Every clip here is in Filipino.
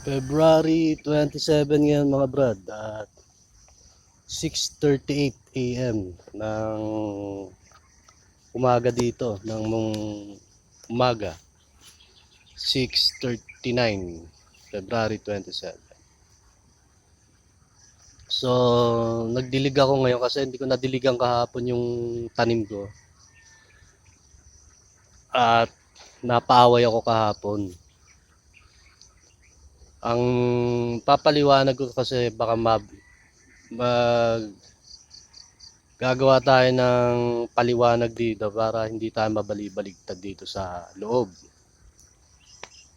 February 27 ngayon mga brad at 6:38 AM ng umaga dito umaga 6:39 February 27. So nagdilig ako ngayon kasi hindi ko nadiligan kahapon yung tanim ko at napaaway ako kahapon. Ang papaliwanag ko kasi baka mag gagawa tayo ng paliwanag dito para hindi tayo mabali-baligtad dito sa loob.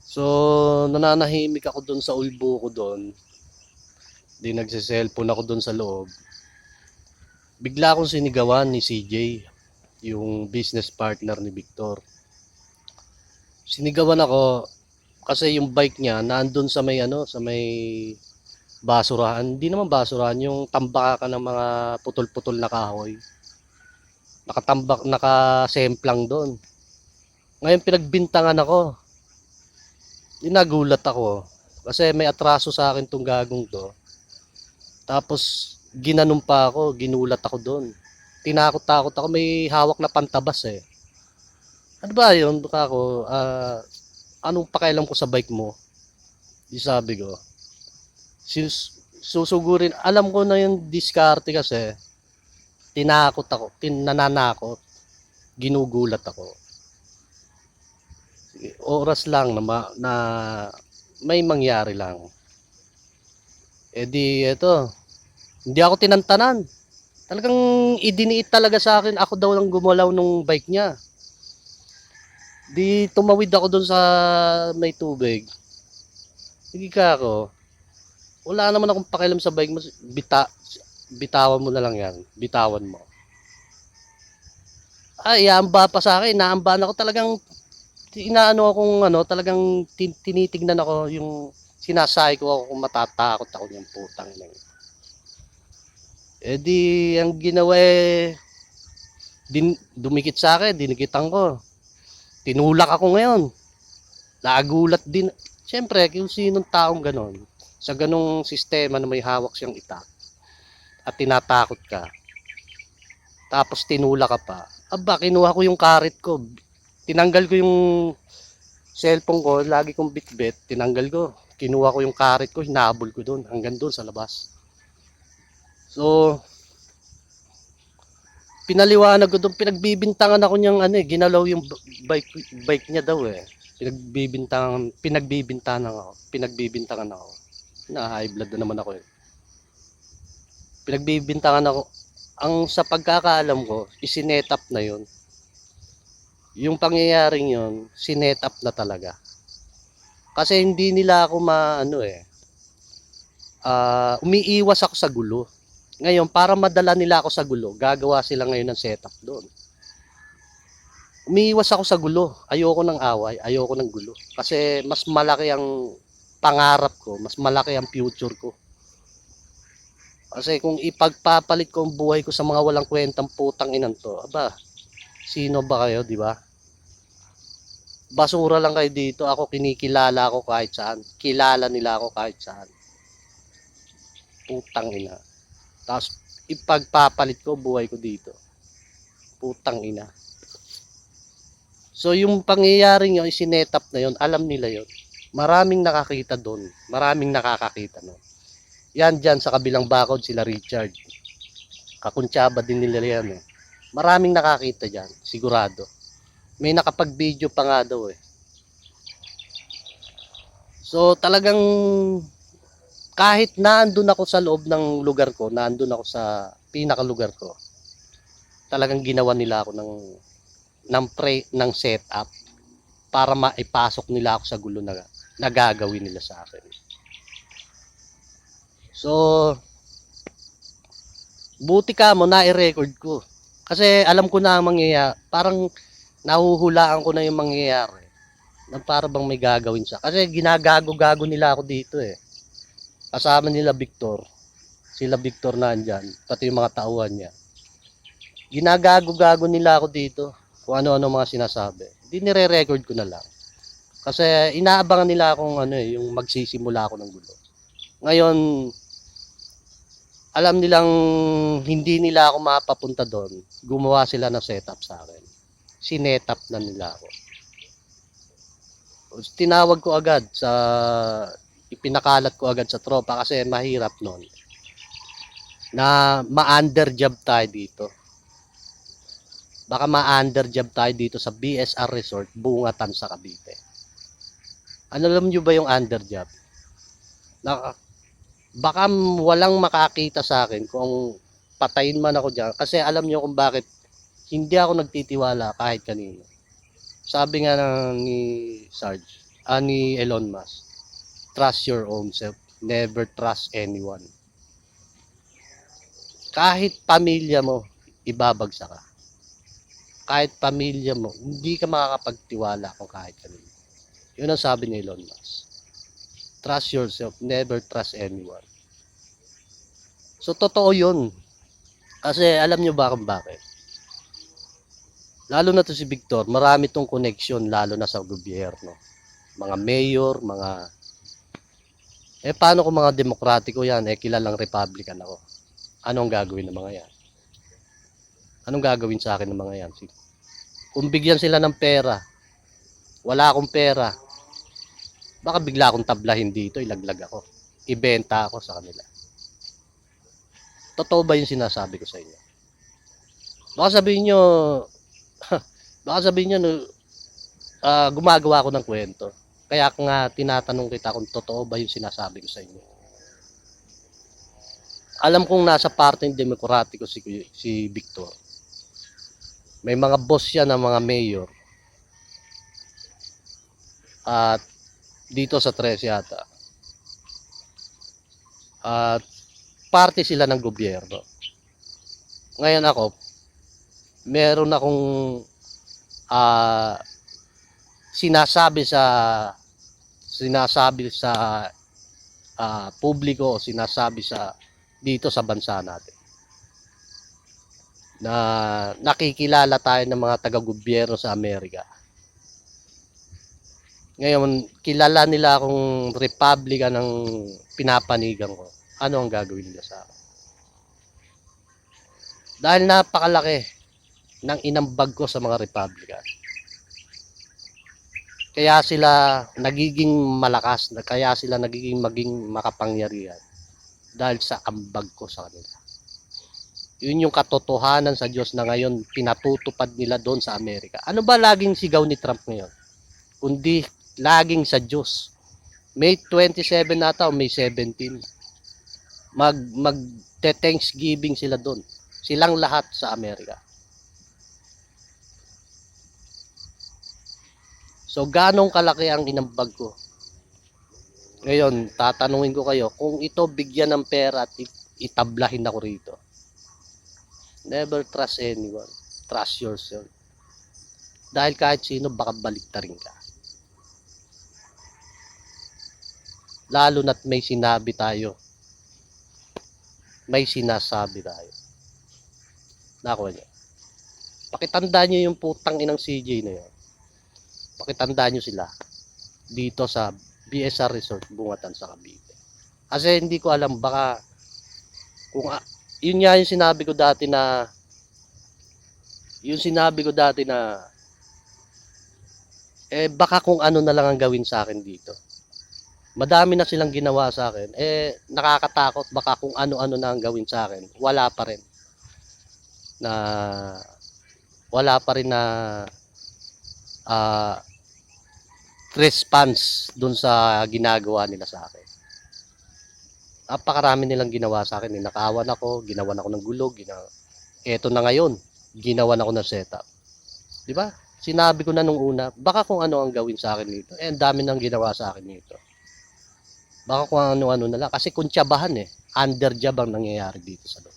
So, nananahimik ako doon sa ulbo ko doon. Di nagse-cellphone ako doon sa loob. Bigla akong sinigawan ni CJ, yung business partner ni Victor. Sinigawan ako kasi yung bike niya naandun sa may sa may basurahan. Hindi naman basurahan, yung tambakan ng mga putol-putol na kahoy. Nakatambak, nakasemplang doon. Ngayon pinagbintangan ako. Nagulat ako kasi may atraso sa akin tong gagong to. Tapos ginanon pa ako, ginulat ako doon. Tinakot-takot ako, may hawak na pantabas eh. Ano ba yun? Baka ako, anong pakialam ko sa bike mo? Di sabi ko. Susugurin, alam ko na yung diskarte kasi tinakot ako, nananakot, ginugulat ako. Oras lang na may mangyari lang. Eh di eto, hindi ako tinantanan. Talagang idiniit talaga sa akin, ako daw lang gumalaw nung bike niya. Di tumawid ako doon sa may tubig. Sige ka ako. Wala naman akong pakialam sa bike mo. Bitawan mo na lang yan. Bitawan mo. Ay, iamba pa sa akin. Naamban ako talagang inaano akong talagang tinitignan ako yung sinasabi ko ako kung matatakot ako ng putang ina. Eh di ang ginawa dumikit sa akin, dinikitan ko. Tinulak ako ngayon. Nagulat din. Siyempre, kung sinong taong ganon, sa ganong sistema na may hawak siyang itak at tinatakot ka, tapos tinulak ka pa, aba, kinuha ko yung karit ko. Tinanggal ko yung cellphone ko, lagi kong bitbit, tinanggal ko. Kinuha ko yung karit ko, hinabol ko doon, hanggang doon sa labas. So, pinaliwanag ko doon, pinagbibintangan ako niyang ginalaw yung bike niya daw eh. Pinagbibintangan ako. Na high blood na naman ako eh. Pinagbibintangan ako. Ang sa pagkakaalam ko, isinet up na yun. Yung pangyayaring yun, sinet up na talaga. Kasi hindi nila ako umiiwas ako sa gulo. Ngayon, para madala nila ako sa gulo, gagawa sila ngayon ng setup doon. Umiiwas ako sa gulo. Ayoko ng away, ayoko ng gulo. Kasi mas malaki ang pangarap ko, mas malaki ang future ko. Kasi kung ipagpapalit ko ang buhay ko sa mga walang kwentang putang inan to, aba, sino ba kayo, di ba? Basura lang kayo dito, ako kinikilala ako kahit saan. Kilala nila ako kahit saan. Putang ina. Tapos ipagpapalit ko buhay ko dito. Putang ina. So yung pangyayaring yun, sinetap na yun, alam nila yun. Maraming nakakita doon. Maraming nakakakita no. Yan dyan sa kabilang bakod sila Richard. Kakuntsaba din nila yan eh. Maraming nakakita dyan, sigurado. May nakapag-video pa nga daw eh. So talagang kahit naandun ako sa loob ng lugar ko, naandun ako sa pinakalugar ko, talagang ginawa nila ako ng setup para maipasok nila ako sa gulo na nagagawin nila sa akin. So, buti ka mo na i-record ko. Kasi alam ko na ang mangyayari. Parang nahuhulaan ko na yung mangyayari. Na para bang may gagawin siya. Kasi ginagago-gago nila ako dito eh. Kasama nila Victor. Sila Victor na andyan. Pati yung mga tauhan niya. Ginagago-gago nila ako dito. Kung ano-ano mga sinasabi. Hindi nire-record ko na lang. Kasi inaabangan nila akong ano eh, yung magsisimula ako ng gulo. Ngayon, alam nilang hindi nila ako mapapunta doon. Gumawa sila ng setup sa akin. Sinetap na nila ako. Tinawag ko agad sa ipinakalat ko agad sa tropa kasi mahirap noon na ma-underjob tayo dito. Baka ma-underjob tayo dito sa BSR Resort, Bungatan sa Cavite. Ano alam nyo ba yung underjob? Baka walang makakita sa akin kung patayin man ako dyan. Kasi alam nyo kung bakit hindi ako nagtitiwala kahit kanino. Sabi nga ni Sarge, ni Elon Musk, trust your own self. Never trust anyone. Kahit pamilya mo, ibabagsak ka. Kahit pamilya mo, hindi ka makakapagtiwala kung kahit kanino. Yun ang sabi ni Elon Musk. Trust yourself, never trust anyone. So, totoo yun. Kasi alam nyo ba kung bakit? Lalo na to si Victor, marami tong connection lalo na sa gobyerno. Mga mayor, mga... paano kung mga demokratiko yan? Kilalang Republican ako. Anong gagawin ng mga yan? Anong gagawin sa akin ng mga yan? Kung bigyan sila ng pera, wala akong pera, baka bigla akong tablahin dito, ilaglag ako. Ibenta ako sa kanila. Totoo ba yung sinasabi ko sa inyo? Baka sabihin nyo, gumagawa ako ng kwento. Kaya nga tinatanong kita kung totoo ba yung sinasabi ko sa inyo. Alam kong nasa parteng demokratiko si Victor. May mga boss yan ng mga mayor. At dito sa Tres yata. At parte sila ng gobyerno. Ngayon ako, meron akong sinasabi sa publiko, sinasabi sa dito sa bansa natin na nakikilala tayo ng mga taga-gobyerno sa Amerika. Ngayon, kilala nila akong Republican ng pinapanigan ko. Ano ang gagawin nila sa akin? Dahil napakalaki ng inambag ko sa mga Republican. Kaya sila nagiging malakas, kaya sila maging makapangyarihan dahil sa ambag ko sa kanila. Yun yung katotohanan sa Diyos na ngayon pinatutupad nila doon sa Amerika. Ano ba laging sigaw ni Trump ngayon? Kundi laging sa Diyos. May 27 nata o May 17. Mag-Thanksgiving sila doon. Silang lahat sa Amerika. So, ganong kalaki ang inambag ko. Ngayon, tatanungin ko kayo, kung ito bigyan ng pera at itablahin ako rito. Never trust anyone. Trust yourself. Dahil kahit sino, baka baliktarin ka. Lalo na't may sinabi tayo. May sinasabi tayo. Nakuha niyo. Pakitandaan niyo yung putang inang CJ na yun. Pakitandaan nyo sila dito sa BSR Resort, Bungatan sa Cavite. Kasi hindi ko alam, baka kung yun nga yung sinabi ko dati na baka kung ano na lang ang gawin sa akin dito. Madami na silang ginawa sa akin. Nakakatakot, baka kung ano-ano na ang gawin sa akin, wala pa rin na response dun sa ginagawa nila sa akin. Napakarami nilang ginawa sa akin. Nakawan ako, ginawan ako ng gulo, eto na ngayon, ginawan ako ng setup. Di ba? Sinabi ko na nung una, baka kung ano ang gawin sa akin nito. Ang dami nang ginawa sa akin nito. Baka kung ano-ano na lang. Kasi kuntsabahan underjob ang nangyayari dito sa loob.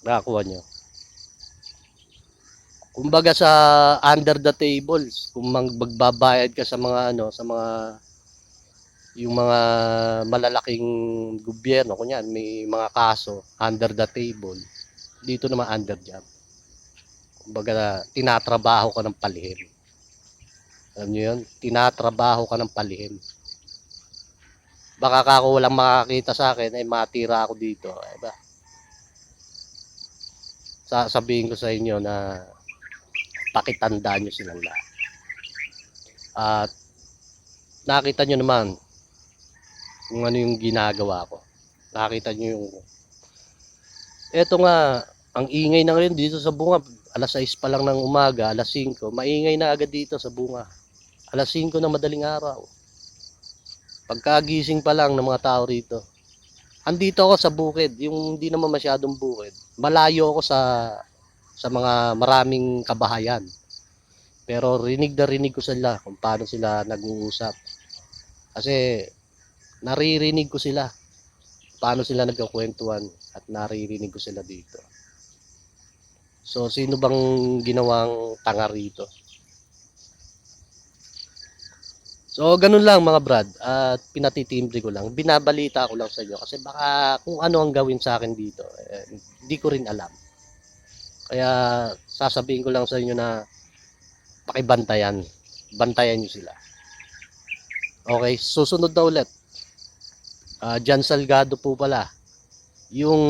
Nakakuha nyo. Kumbaga sa under the tables, kung magbabayad ka sa mga yung mga malalaking gobyerno, kunyan may mga kaso under the table, dito naman under job. Kumbaga tinatrabaho ka ng palihim. Alam niyo yun? Tinatrabaho ka ng palihim. Baka ako walang makakita sa akin, ay matira ako dito. Diba? Sasabihin ko sa inyo na pakitandaan nyo silang lahat. At nakita nyo naman kung ano yung ginagawa ko. Nakita nyo yung... Eto nga, ang ingay na ngayon dito sa bunga. Alas 6 pa lang ng umaga, alas 5. Maingay na agad dito sa bunga. Alas 5 na madaling araw. Pagkagising pa lang ng mga tao rito. Andito ako sa bukid, yung hindi naman masyadong bukid. Malayo ako sa mga maraming kabahayan. Pero rinig na rinig ko sila kung paano sila nag-uusap. Kasi naririnig ko sila. Paano sila nagkakwentuhan at naririnig ko sila dito. So, sino bang ginawang tanga rito? So, ganun lang mga brad. At pinatitimbre ko lang. Binabalita ko lang sa inyo. Kasi baka kung ano ang gawin sa akin dito, hindi ko rin alam. Kaya sasabihin ko lang sa inyo na pakibantayan. Bantayan nyo sila. Okay, susunod na ulit. Jan Salgado po pala. Yung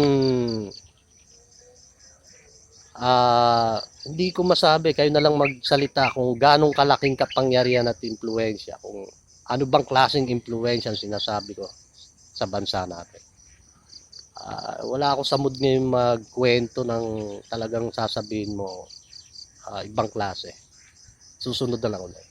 hindi ko masabi, kayo na lang magsalita kung ganong kalaking kapangyarihan at impluensya, kung ano bang klaseng impluensya ang sinasabi ko sa bansa natin. Wala ako sa mood ngayon magkwento ng talagang sasabihin mo ibang klase. Susunod na lang ulit.